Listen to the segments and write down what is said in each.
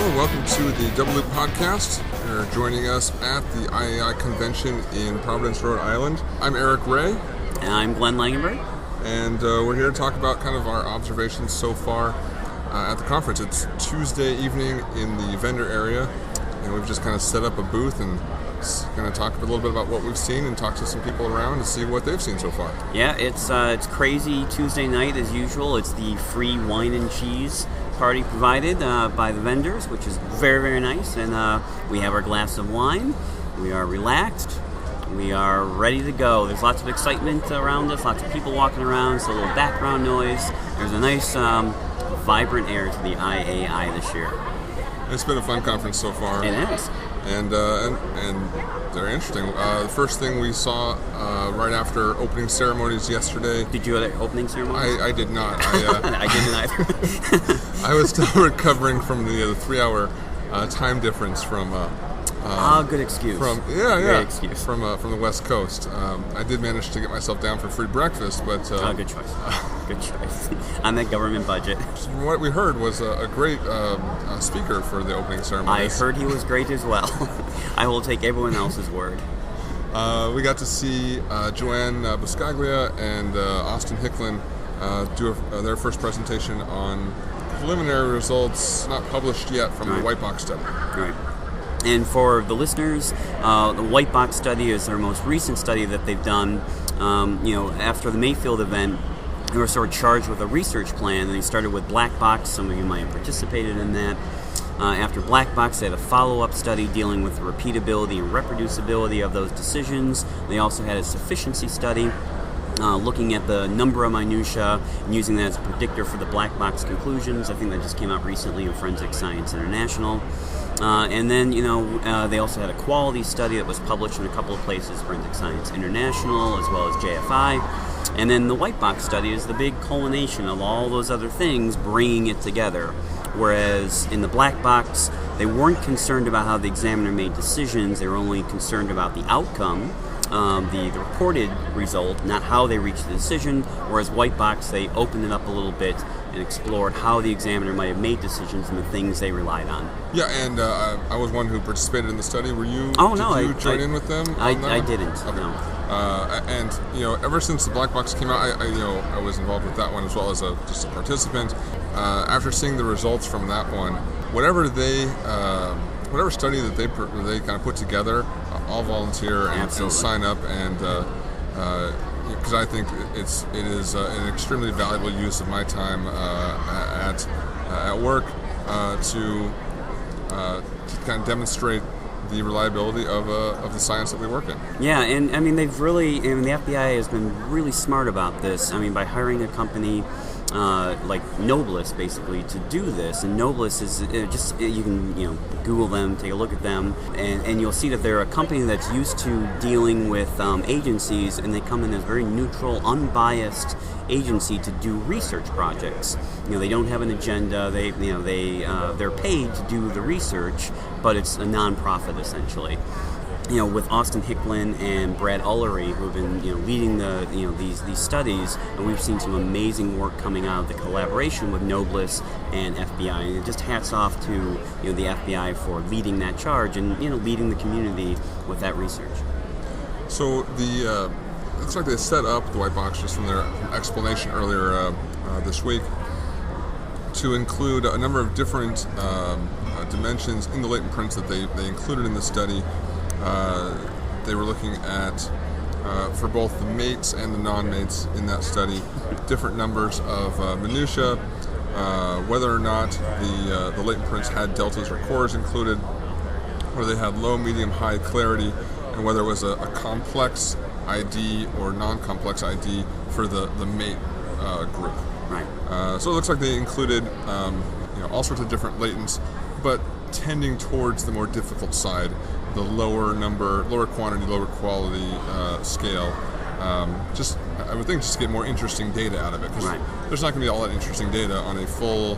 and welcome to the Double Loop Podcast. You're joining us at the IAI convention in Providence, Rhode Island. I'm Eric Ray. And I'm Glenn Langenburg. And we're here to talk about kind of our observations so far at the conference. It's Tuesday evening in the vendor area, and we've just kind of set up a booth and going to talk a little bit about what we've seen and talk to some people around to see what they've seen so far. Yeah, it's crazy Tuesday night as usual. It's the free wine and cheese party provided by the vendors, which is very, very nice. And we have our glass of wine. We are relaxed. We are ready to go. There's lots of excitement around us, lots of people walking around, so a little background noise. There's a nice, vibrant air to the IAI this year. It's been a fun conference so far. It is. And they're interesting. The first thing we saw right after opening ceremonies yesterday. Did you go to the opening ceremony? I did not. I didn't either. I was still recovering from the 3-hour time difference from. Good excuse. Great excuse. From the West Coast. I did manage to get myself down for free breakfast, but good choice. Good choice. On that government budget. What we heard was a great speaker for the opening ceremony. I heard he was great as well. I will take everyone else's word. We got to see Joanne Buscaglia and Austin Hicklin do their first presentation on preliminary results, not published yet, from the White Box Study. Right. And for the listeners, the White Box Study is their most recent study that they've done. After the Mayfield event, they were sort of charged with a research plan, and they started with Black Box. Some of you might have participated in that. After Black Box, they had a follow-up study dealing with the repeatability and reproducibility of those decisions. They also had a sufficiency study looking at the number of minutia and using that as a predictor for the Black Box conclusions. I think that just came out recently in Forensic Science International. And then, they also had a quality study that was published in a couple of places, Forensic Science International as well as JFI. And then the White Box Study is the big culmination of all those other things, bringing it together. Whereas in the Black Box, they weren't concerned about how the examiner made decisions, they were only concerned about the outcome, the reported result, not how they reached the decision. Whereas White Box, they opened it up a little bit and explored how the examiner might have made decisions and the things they relied on. Yeah, and I was one who participated in the study. Were you? Did you join in with them? I didn't. Okay. No. And ever since the Black Box came out, I was involved with that one as well as just a participant. After seeing the results from that one, whatever study that they kind of put together, I'll volunteer and sign up and. Because I think it is an extremely valuable use of my time at work to kind of demonstrate the reliability of the science that we work in. Yeah, and the FBI has been really smart about this. By hiring a company like Noblis, basically, to do this. And Noblis is you can Google them, take a look at them, and you'll see that they're a company that's used to dealing with agencies, and they come in as a very neutral, unbiased agency to do research projects. They don't have an agenda. They're paid to do the research, but it's a nonprofit essentially. With Austin Hicklin and Brad Ullery, who've been leading these studies, and we've seen some amazing work coming out of the collaboration with Noblis and FBI. And just hats off to the FBI for leading that charge and leading the community with that research. So it's like they set up the White Box just from their explanation earlier this week to include a number of different dimensions in the latent prints that they included in the study. They were looking at, for both the mates and the non-mates in that study, different numbers of minutia, whether or not the latent prints had deltas or cores included, whether they had low, medium, high clarity, and whether it was a complex ID or non-complex ID for the mate group. Right. So it looks like they included all sorts of different latents, but tending towards the more difficult side, the lower quantity, lower quality scale. I would think just to get more interesting data out of it, because there's not going to be all that interesting data on a full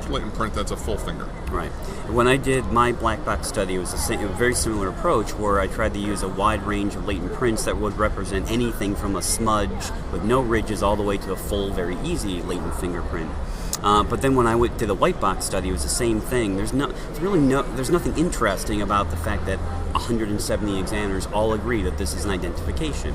latent print that's a full finger. Right. When I did my Black Box study, it was a very similar approach where I tried to use a wide range of latent prints that would represent anything from a smudge with no ridges all the way to a full, very easy latent fingerprint. But then when I did the white box study, it was the same thing. There's nothing interesting about the fact that 170 examiners all agree that this is an identification.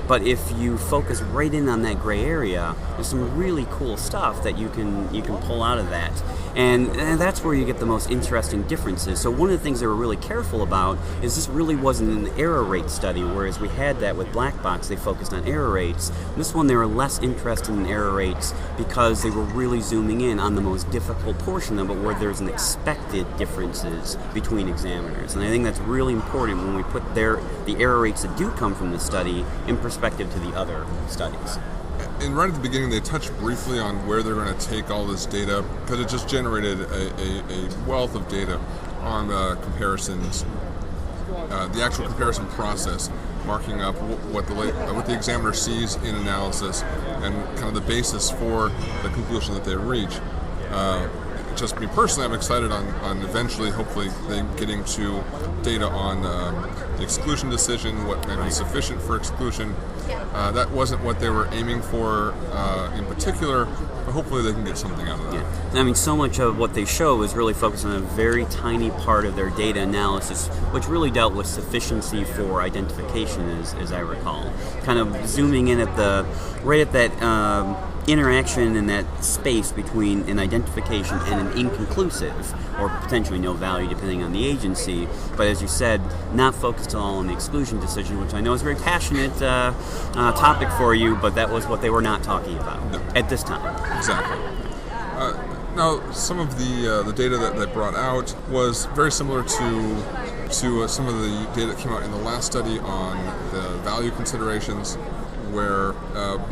But if you focus right in on that gray area, there's some really cool stuff that you can pull out of that. And that's where you get the most interesting differences. So one of the things they were really careful about is this really wasn't an error rate study, whereas we had that with black box, they focused on error rates. This one, they were less interested in error rates because they were really zooming in on the most difficult portion of it, where there's an expected differences between examiners. And I think that's really important when we put the error rates that do come from the study in perspective to the other studies. And right at the beginning, they touched briefly on where they're going to take all this data, because it just generated a wealth of data on comparisons, the actual comparison process, marking up what the examiner sees in analysis, and kind of the basis for the conclusion that they reach. Just me personally, I'm excited on eventually, hopefully, getting to data on the exclusion decision, what may be sufficient for exclusion. That wasn't what they were aiming for in particular, but hopefully they can get something out of that. Yeah. I mean, so much of what they show is really focused on a very tiny part of their data analysis, which really dealt with sufficiency for identification, as I recall. Kind of zooming in at that interaction in that space between an identification and an inconclusive, or potentially no value depending on the agency. But as you said, not focused at all on the exclusion decision, which I know is a very passionate topic for you, but that was what they were not talking about at this time. Exactly. Now, some of the data that they brought out was very similar to some of the data that came out in the last study on the value considerations, where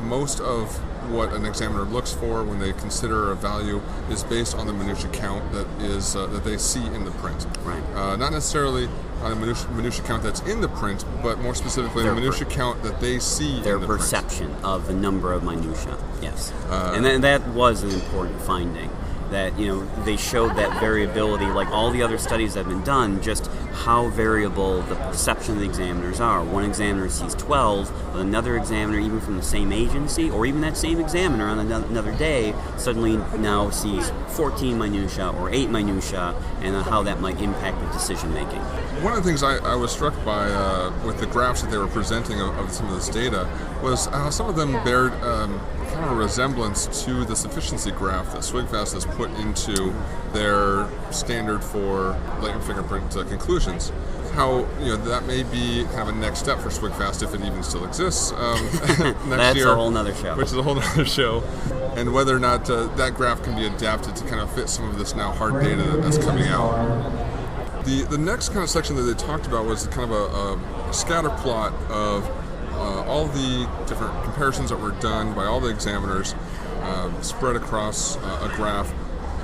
most of what an examiner looks for when they consider a value is based on the minutia count that they see in the print. Right. Not necessarily on a minutia count that's in the print, but more specifically the minutia count that they see in the print. Their perception of the number of minutia, yes. And that was an important finding. That, they showed that variability, like all the other studies that have been done, just how variable the perception of the examiners are. One examiner sees 12, but another examiner, even from the same agency, or even that same examiner on another day, suddenly now sees 14 minutia or 8 minutia, and how that might impact the decision making. One of the things I was struck by with the graphs that they were presenting of some of this data was how some of them bared kind of a resemblance to the sufficiency graph that SWGFAST has put into their standard for latent fingerprint conclusions. How that may be kind of a next step for SWGFAST, if it even still exists next That's year. A whole nother show. Which is a whole nother show. And whether or not that graph can be adapted to kind of fit some of this now hard data that's coming out. The next kind of section that they talked about was kind of a scatter plot of all the different comparisons that were done by all the examiners spread across a graph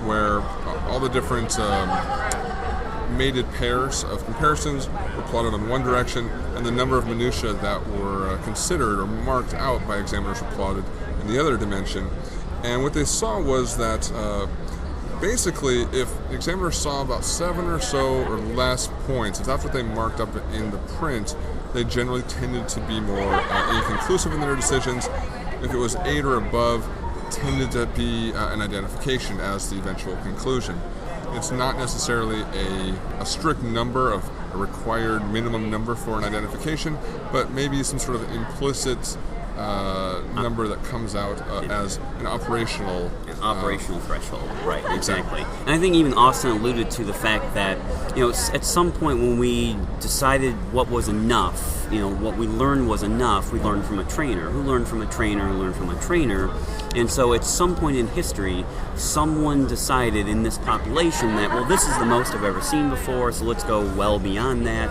where all the different mated pairs of comparisons were plotted in one direction, and the number of minutia that were considered or marked out by examiners were plotted in the other dimension. And what they saw was that basically, if examiners saw about 7 or so or less points, if that's what they marked up in the print, they generally tended to be more inconclusive in their decisions. If it was 8 or above, tended to be an identification as the eventual conclusion. It's not necessarily a strict number of a required minimum number for an identification, but maybe some sort of implicit number that comes out as an operational threshold. Right, exactly. And I think even Austin alluded to the fact that, at some point when we decided what was enough, what we learned was enough, we learned from a trainer, who learned from a trainer, who learned from a trainer. And so at some point in history, someone decided in this population that, well, this is the most I've ever seen before, so let's go well beyond that.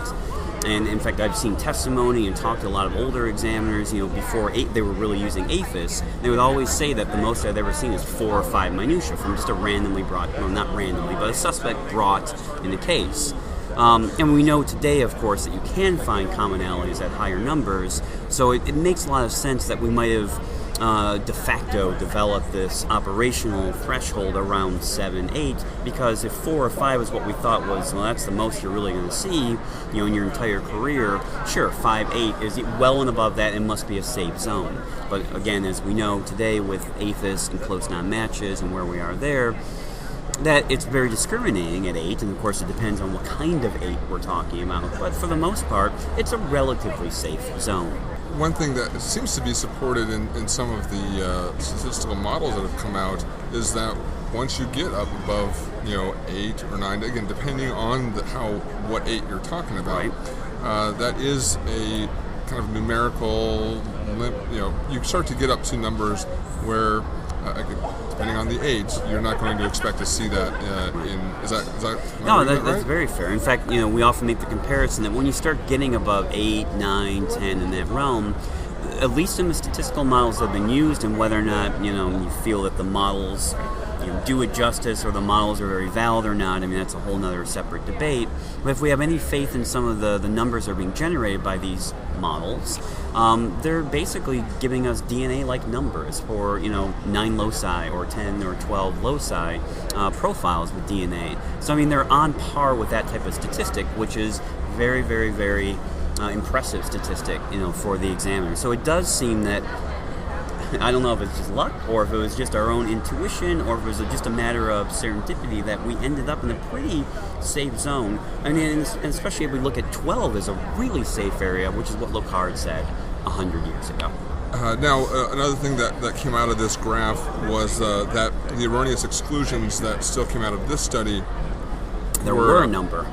And in fact, I've seen testimony and talked to a lot of older examiners, before they were really using APHIS. They would always say that the most I've ever seen is 4 or 5 minutia from just a randomly brought, well, not randomly, but a suspect brought in the case. And we know today, of course, that you can find commonalities at higher numbers, so it makes a lot of sense that we might have de facto developed this operational threshold around 7, 8, because if 4 or 5 is what we thought was, well, that's the most you're really going to see, in your entire career, sure, 5, 8 is well and above that and must be a safe zone. But again, as we know today with APHIS and close non-matches and where we are there, that it's very discriminating at 8, and of course it depends on what kind of 8 we're talking about, but for the most part, it's a relatively safe zone. One thing that seems to be supported in some of the statistical models that have come out is that once you get up above 8 or 9, again depending on what 8 you're talking about, right. That is a kind of numerical, you start to get up to numbers where depending on the age, you're not going to expect to see that is that no, that's right? very fair. In fact, we often make the comparison that when you start getting above 8, 9, 10 in that realm, at least in the statistical models that have been used, and whether or not you feel that the models do it justice or the models are very valid or not, that's a whole other separate debate. But if we have any faith in some of the numbers that are being generated by these models, they're basically giving us DNA-like numbers for 9 loci or 10 or 12 loci profiles with DNA. So they're on par with that type of statistic, which is very, very, very impressive statistic for the examiner. So it does seem that, I don't know if it's just luck or if it was just our own intuition or if it was just a matter of serendipity that we ended up in a pretty safe zone. And especially if we look at 12 as a really safe area, which is what Locard said 100 years ago. Now, another thing that came out of this graph was that the erroneous exclusions that still came out of this study There were a number,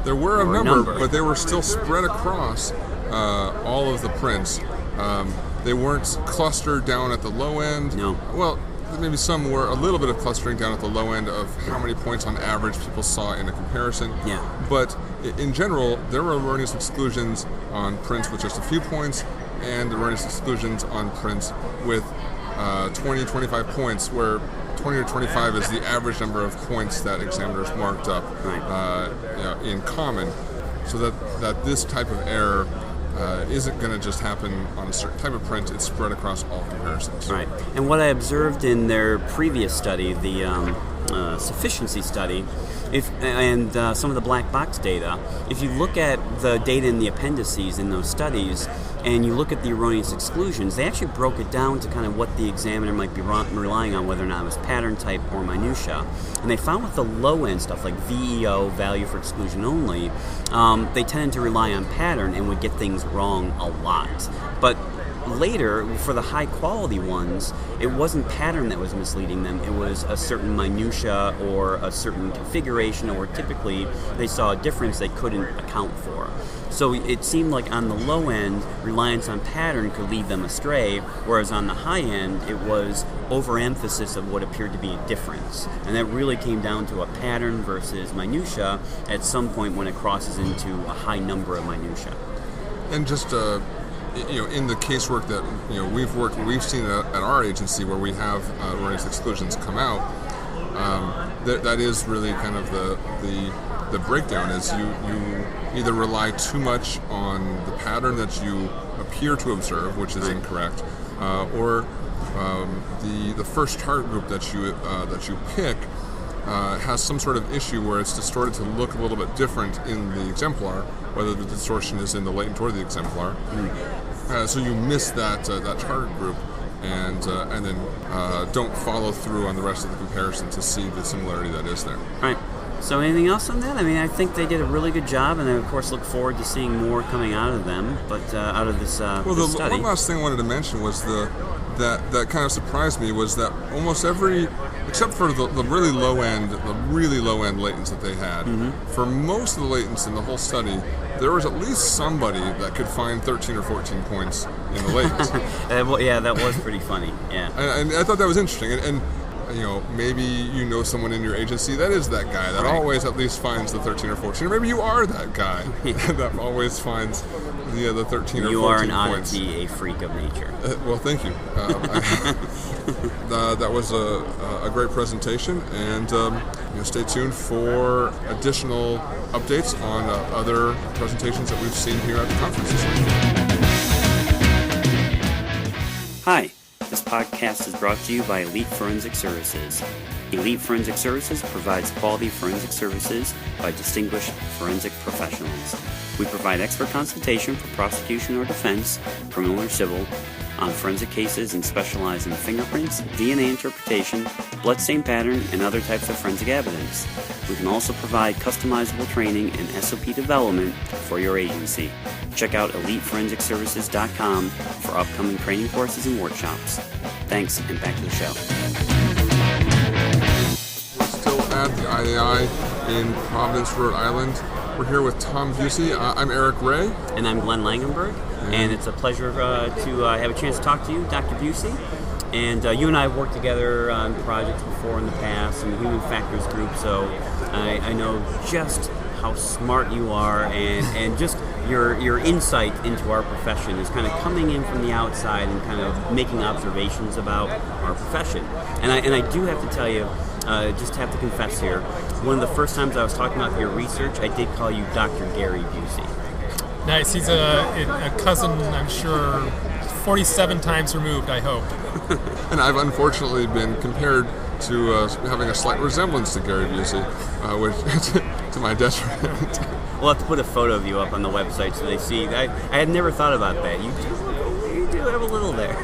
but they were still spread across all of the prints. They weren't clustered down at the low end. No. Well, maybe some were a little bit of clustering down at the low end of how many points on average people saw in a comparison. Yeah. But in general, there were erroneous exclusions on prints with just a few points and erroneous exclusions on prints with 20, 25 points, where 20 or 25 is the average number of points that examiners marked up in common, so that this type of error isn't going to just happen on a certain type of print. It's spread across all comparisons. Right. And what I observed in their previous study, the sufficiency study, some of the black box data, if you look at the data in the appendices in those studies, and you look at the erroneous exclusions, they actually broke it down to kind of what the examiner might be relying on, whether or not it was pattern type or minutia. And they found with the low-end stuff, like VEO, value for exclusion only, they tended to rely on pattern and would get things wrong a lot. But later, for the high-quality ones, it wasn't pattern that was misleading them. It was a certain minutia or a certain configuration, or typically they saw a difference they couldn't account for. So it seemed like on the low end, reliance on pattern could lead them astray, whereas on the high end, it was overemphasis of what appeared to be a difference. And that really came down to a pattern versus minutia at some point when it crosses into a high number of minutia. And just in the casework that we've seen at our agency where we have erroneous exclusions come out, that is really kind of the breakdown. Is you either rely too much on the pattern that you appear to observe, which is incorrect, or the first chart group that you pick has some sort of issue where it's distorted to look a little bit different in the exemplar, whether the distortion is in the latent or the exemplar. So you miss that chart group, and then don't follow through on the rest of the comparison to see the similarity that is there. All right. So anything else on that? I think they did a really good job, and I, of course, look forward to seeing more coming out of them, but out of this study. One last thing I wanted to mention was that kind of surprised me was that almost every, except for the really low end latents that they had, for most of the latents in the whole study, there was at least somebody that could find 13 or 14 points in the latents. Yeah, that was pretty funny. Yeah, and I thought that was interesting, and maybe someone in your agency that is that guy that always at least finds the 13 or 14, or maybe you are that guy that always finds the 13 or 14 points. You are an oddity, a freak of nature. Well, thank you. That was a great presentation, and stay tuned for additional updates on other presentations that we've seen here at the conference this week. Hi. This podcast is brought to you by Elite Forensic Services. Elite Forensic Services provides quality forensic services by distinguished forensic professionals. We provide expert consultation for prosecution or defense, criminal or civil, on forensic cases and specialize in fingerprints, DNA interpretation, bloodstain pattern, and other types of forensic evidence. We can also provide customizable training and SOP development for your agency. Check out EliteForensicServices.com for upcoming training courses and workshops. Thanks, and back to the show. We're still at the IAI in Providence, Rhode Island. We're here with Tom Busey. I'm Eric Ray. And I'm Glenn Langenburg. And it's a pleasure to have a chance to talk to you, Dr. Busey. And you and I have worked together on projects before in the past in the Human Factors Group, so I know just how smart you are and just your insight into our profession is kind of coming in from the outside and kind of making observations about our profession. And I do have to tell you, just have to confess here, one of the first times I was talking about your research, I did call you Dr. Gary Busey. Nice. He's a cousin, I'm sure, 47 times removed, I hope. And I've unfortunately been compared to having a slight resemblance to Gary Busey, which to my detriment. We'll have to put a photo of you up on the website so they see. I had never thought about that. You do have a little there.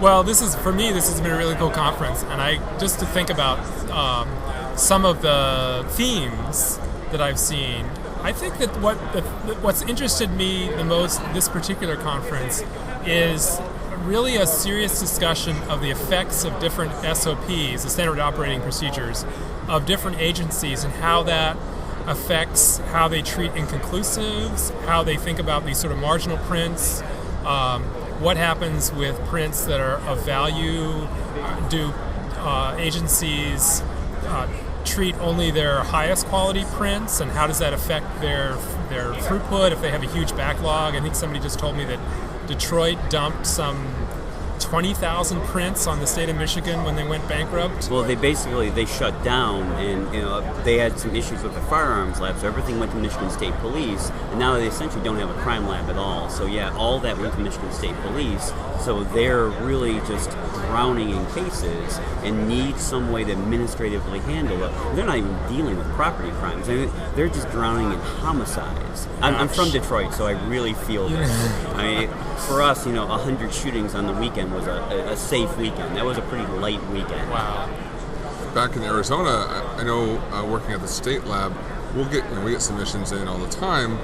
Well, for me, this has been a really cool conference, and just to think about some of the themes that I've seen, I think that what's interested me the most this particular conference is really a serious discussion of the effects of different SOPs, the standard operating procedures, of different agencies and how that affects how they treat inconclusives, how they think about these sort of marginal prints, what happens with prints that are of value. Do agencies treat only their highest quality prints, and how does that affect their throughput if they have a huge backlog? I think somebody just told me that Detroit dumped some 20,000 prints on the state of Michigan when they went bankrupt. Well, they shut down, and they had some issues with the firearms lab, so everything went to Michigan State Police, and now they essentially don't have a crime lab at all. So yeah, all that went to Michigan State Police, so they're really just drowning in cases and need some way to administratively handle it. They're not even dealing with property crimes. I mean, they're just drowning in homicides. I'm from Detroit, so I really feel this. For us, 100 shootings on the weekend was a safe weekend. That was a pretty light weekend. Wow. Back in Arizona, I know working at the state lab, we get submissions in all the time,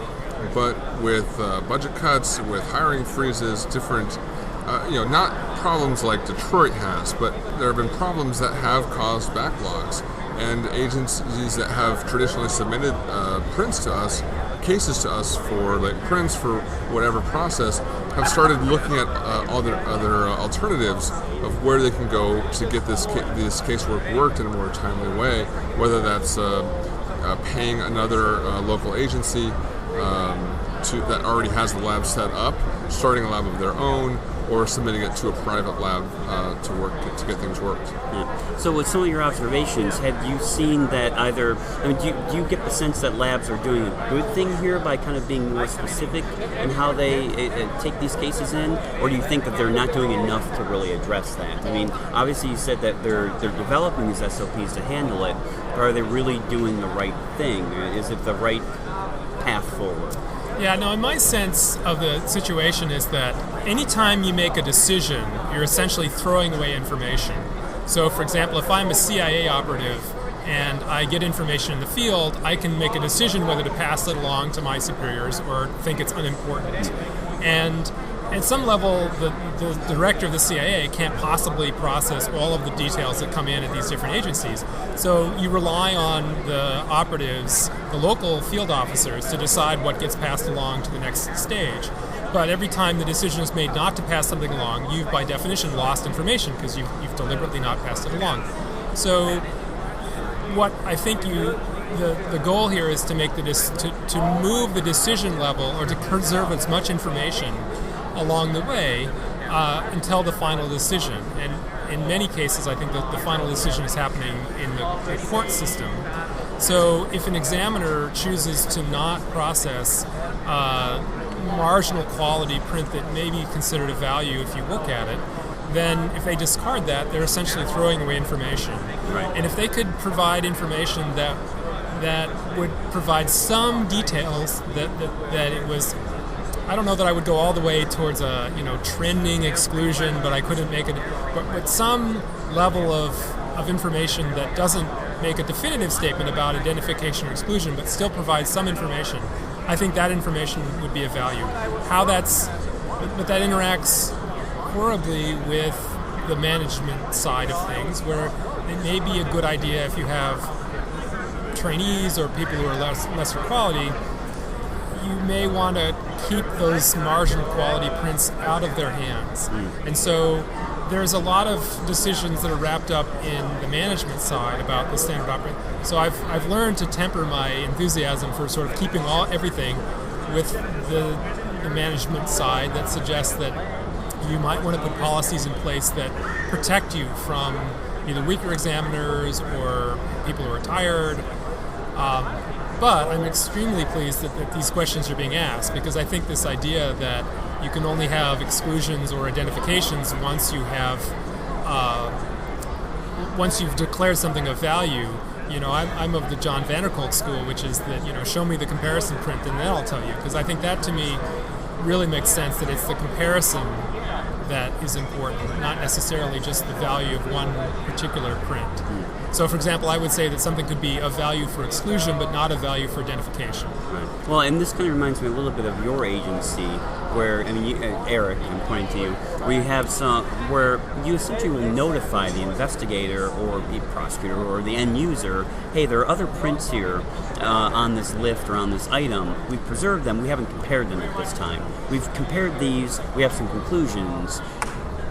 but with budget cuts, with hiring freezes, different, not problems like Detroit has, but there have been problems that have caused backlogs. And agencies that have traditionally submitted cases to us for like prints for whatever process, have started looking at other alternatives of where they can go to get this casework worked in a more timely way, whether that's paying another local agency that already has the lab set up, starting a lab of their own, or submitting it to a private lab to get things worked. Yeah. So with some of your observations, have you seen that do you get the sense that labs are doing a good thing here by kind of being more specific in how they take these cases in, or do you think that they're not doing enough to really address that? I mean, obviously you said that they're developing these SOPs to handle it, but are they really doing the right thing? Is it the right path forward? Yeah, no, my sense of the situation is that anytime you make a decision, you're essentially throwing away information. So, for example, if I'm a CIA operative and I get information in the field, I can make a decision whether to pass it along to my superiors or think it's unimportant. And at some level, the director of the CIA can't possibly process all of the details that come in at these different agencies. So you rely on the operatives, the local field officers, to decide what gets passed along to the next stage. But every time the decision is made not to pass something along, you've by definition lost information because you've deliberately not passed it along. So what I think the goal here is to make to move the decision level, or to preserve as much information along the way until the final decision. And in many cases, I think that the final decision is happening in the court system. So if an examiner chooses to not process marginal quality print that may be considered of value if you look at it, then if they discard that, they're essentially throwing away information. Right. And if they could provide information that would provide some details that it was, I don't know that I would go all the way towards a trending exclusion, but I couldn't make it. But some level of information that doesn't make a definitive statement about identification or exclusion, but still provides some information. I think that information would be of value. But that interacts horribly with the management side of things, where it may be a good idea if you have trainees or people who are lesser quality. You may want to keep those marginal quality prints out of their hands. And so there's a lot of decisions that are wrapped up in the management side about the standard operating. So I've learned to temper my enthusiasm for sort of keeping everything with the management side that suggests that you might want to put policies in place that protect you from either weaker examiners or people who are tired. But I'm extremely pleased that these questions are being asked, because I think this idea that you can only have exclusions or identifications once you've declared something of value. I'm of the John Vanderkolk school, which is that show me the comparison print and then I'll tell you, because I think that to me really makes sense, that it's the comparison that is important, not necessarily just the value of one particular print. So, for example, I would say that something could be of value for exclusion, but not of value for identification. Right. Well, and this kind of reminds me a little bit of your agency, where, Eric, I'm pointing to you, where you essentially will notify the investigator or the prosecutor or the end user, hey, there are other prints here on this lift or on this item. We've preserved them. We haven't compared them at this time. We've compared these. We have some conclusions.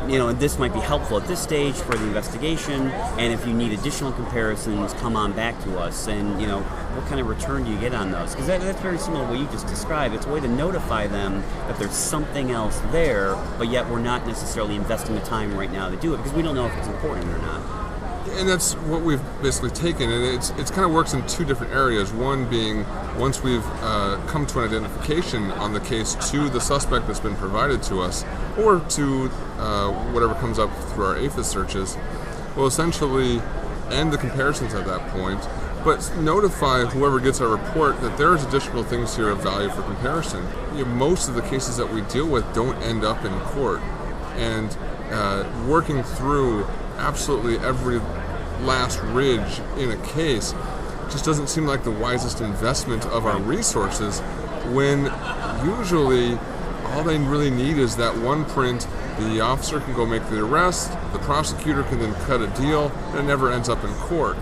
And this might be helpful at this stage for the investigation, and if you need additional comparisons, come on back to us, and what kind of return do you get on those? Because that's very similar to what you just described. It's a way to notify them that there's something else there, but yet we're not necessarily investing the time right now to do it, because we don't know if it's important or not. And that's what we've basically taken, and it's kind of works in two different areas. One being, once we've come to an identification on the case to the suspect that's been provided to us, or to whatever comes up through our APHIS searches, we'll essentially end the comparisons at that point, but notify whoever gets our report that there's additional things here of value for comparison. Most of the cases that we deal with don't end up in court, and working through absolutely every last ridge in a case just doesn't seem like the wisest investment of our resources, when usually all they really need is that one print. The officer can go make the arrest, the prosecutor can then cut a deal, and it never ends up in court.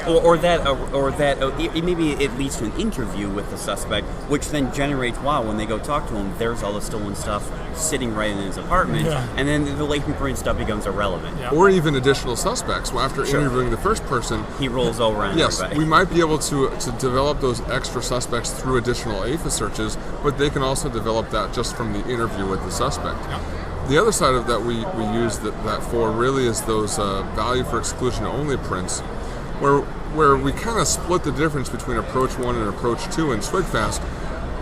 Or maybe it leads to an interview with the suspect, which then generates, when they go talk to him, there's all the stolen stuff sitting right in his apartment, and then the latent print stuff becomes irrelevant. Yeah. Or even additional suspects. Well, after interviewing the first person, he rolls over on everybody. We might be able to develop those extra suspects through additional APHIS searches, but they can also develop that just from the interview with the suspect. Yeah. The other side of that we use that for really is those value for exclusion only prints, where we kind of split the difference between approach 1 and approach 2 in SWGFAST,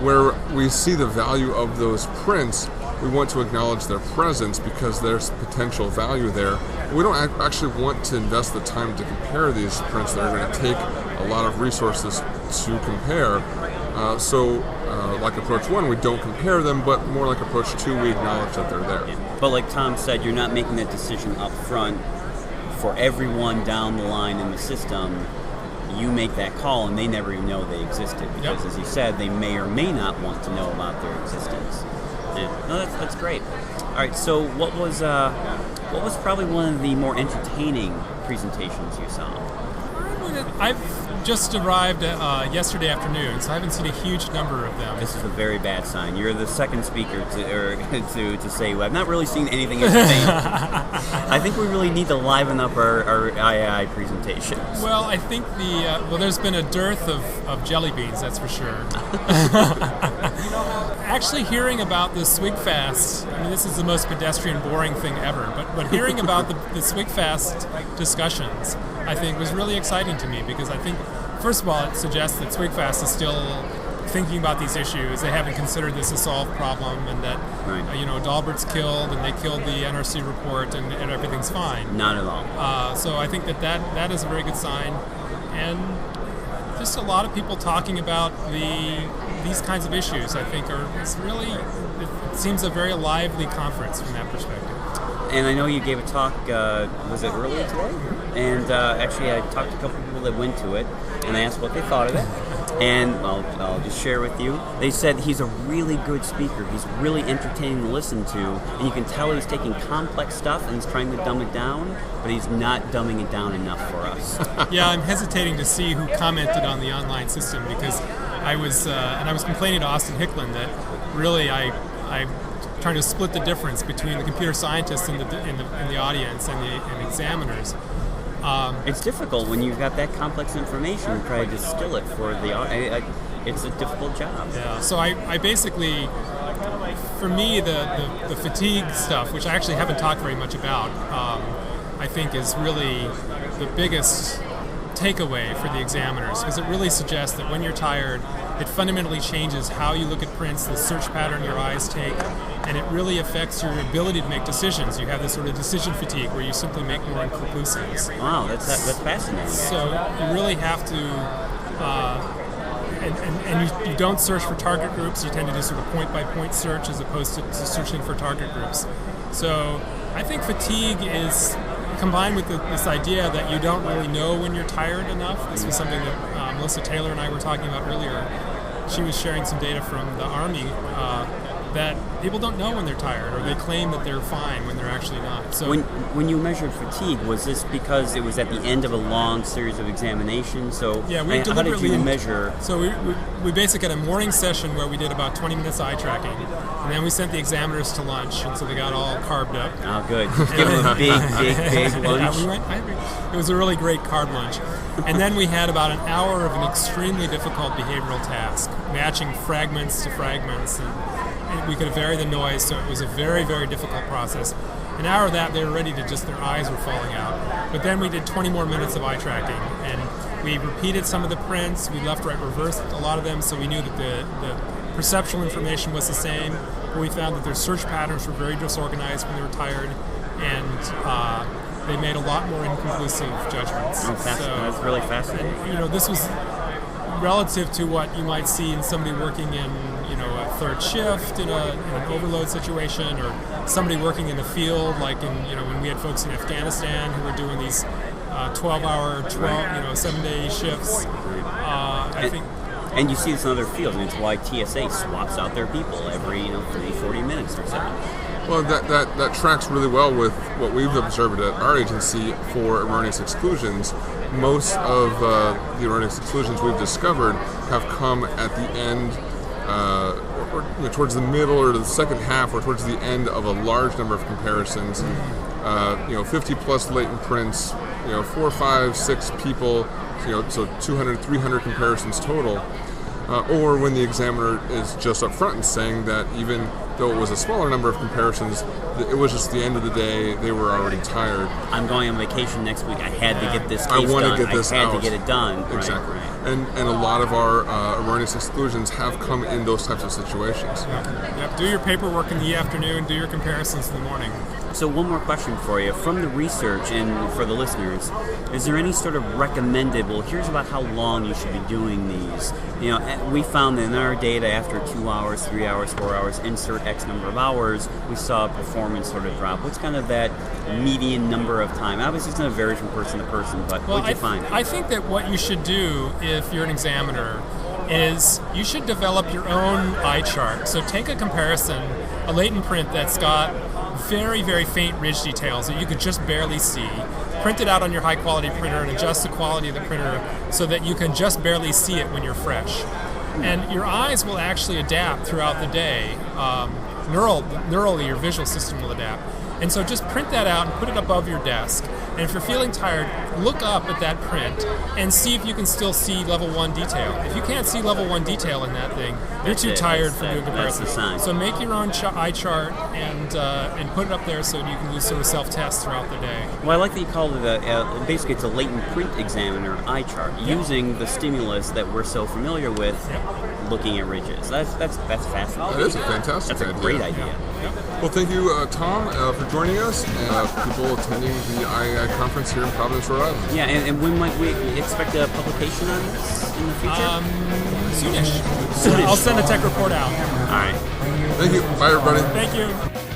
where we see the value of those prints. We want to acknowledge their presence because there's potential value there. We don't actually want to invest the time to compare these prints that are going to take a lot of resources to compare. Like approach 1, we don't compare them, but more like approach 2, we acknowledge that they're there. Yeah. But like Tom said, you're not making that decision up front for everyone down the line in the system. You make that call, and they never even know they existed, because, as you said, they may or may not want to know about their existence. Yeah. No, that's great. All right, so what was probably one of the more entertaining presentations you saw? I've just arrived yesterday afternoon, so I haven't seen a huge number of them. This is a very bad sign. You're the second speaker to say, well, I've not really seen anything entertaining. I think we really need to liven up our II presentations. Well, I think there's been a dearth of jelly beans, that's for sure. Actually hearing about the SWGFAST, this is the most pedestrian, boring thing ever, but hearing about the SWGFAST discussions, I think, was really exciting to me, because I think, first of all, it suggests that SWGFAST is still thinking about these issues. They haven't considered this a solved problem, and that Dalbert's killed, and they killed the NRC report, and everything's fine. Not at all. So I think that is a very good sign, and just a lot of people talking about these kinds of issues. I think it seems a very lively conference from that perspective. And I know you gave a talk, was it earlier today? And actually I talked to a couple of people that went to it, and I asked what they thought of it. And I'll just share with you. They said he's a really good speaker. He's really entertaining to listen to, and you can tell he's taking complex stuff and he's trying to dumb it down, but he's not dumbing it down enough for us. Yeah, I'm hesitating to see who commented on the online system, because I was complaining to Austin Hicklin that really I'm trying to split the difference between the computer scientists in the audience and the examiners. It's difficult when you've got that complex information and try to distill it for the audience. It's a difficult job. Yeah. So I basically, for me, the fatigue stuff, which I actually haven't talked very much about, I think is really the biggest takeaway for the examiners, because it really suggests that when you're tired, it fundamentally changes how you look at prints, the search pattern your eyes take, and it really affects your ability to make decisions. You have this sort of decision fatigue where you simply make more inconclusives. Wow, that's fascinating. So you really have to, and you don't search for target groups. You tend to do sort of point-by-point search as opposed to searching for target groups. So I think fatigue is combined with this idea that you don't really know when you're tired enough. This was something that Melissa Taylor and I were talking about earlier. She was sharing some data from the Army that people don't know when they're tired, or they claim that they're fine when they're actually not. So when you measured fatigue, was this because it was at the end of a long series of examinations? So yeah, how did you measure? So we basically had a morning session where we did about 20 minutes eye tracking, and then we sent the examiners to lunch, and so they got all carved up. Oh, good. Give them a big lunch. Yeah, it was a really great carb lunch. And then we had about an hour of an extremely difficult behavioral task, matching fragments to fragments, and we could vary the noise, so it was a very, very difficult process. An hour of that, they were ready to their eyes were falling out. But then we did 20 more minutes of eye tracking, and we repeated some of the prints. We left, right, reversed a lot of them, so we knew that the perceptual information was the same, but we found that their search patterns were very disorganized when they were tired, and they made a lot more inconclusive judgments. Oh, that's really fascinating. And, this was relative to what you might see in somebody working in a third shift in an overload situation, or somebody working in the field, like when we had folks in Afghanistan who were doing these 12-hour, 7-day shifts. I think. And you see this in other fields, and it's why TSA swaps out their people every 40 minutes or so. Well, that tracks really well with what we've observed at our agency for erroneous exclusions. Most of the erroneous exclusions we've discovered have come at the end, or towards the middle or the second half, or towards the end of a large number of comparisons. 50 plus latent prints, 4, 5, 6 people, so 200, 300 comparisons total. Or when the examiner is just up front and saying that even though it was a smaller number of comparisons, it was just the end of the day, they were already tired. I'm going on vacation next week. I had to get this case I want done. To get this I had out. to get it done. Exactly. Right. And a lot of our erroneous exclusions have come in those types of situations. Yep. Do your paperwork in the afternoon, do your comparisons in the morning. So one more question for you. From the research and for the listeners, is there any sort of recommended, here's about how long you should be doing these? We found that in our data after 2 hours, 3 hours, 4 hours, insert X number of hours, we saw performance sort of drop. What's kind of that median number of time? Obviously it's going to vary from person to person, but what did you find? I think that what you should do if you're an examiner is you should develop your own eye chart. So take a comparison, a latent print that's got very, very faint ridge details that you could just barely see. Print it out on your high-quality printer and adjust the quality of the printer so that you can just barely see it when you're fresh. And your eyes will actually adapt throughout the day. Neurally, your visual system will adapt. And so just print that out and put it above your desk. And if you're feeling tired, look up at that print and see if you can still see level 1 detail. If you can't see level 1 detail in that thing, you're too tired for doing comparison. So make your own eye chart and put it up there so you can do sort of self-test throughout the day. Well, I like that you called it basically it's a latent print examiner eye chart, using the stimulus that we're so familiar with. looking at ridges. That's fascinating. That is a fantastic That's a idea. great idea. Well, thank you, Tom, for joining us, and people attending the IAI conference here in Providence, Rhode Island. Yeah, and when might we expect a publication on this in the future? Soonish. I'll send a tech report out. All right. Thank you. Bye, everybody. Thank you.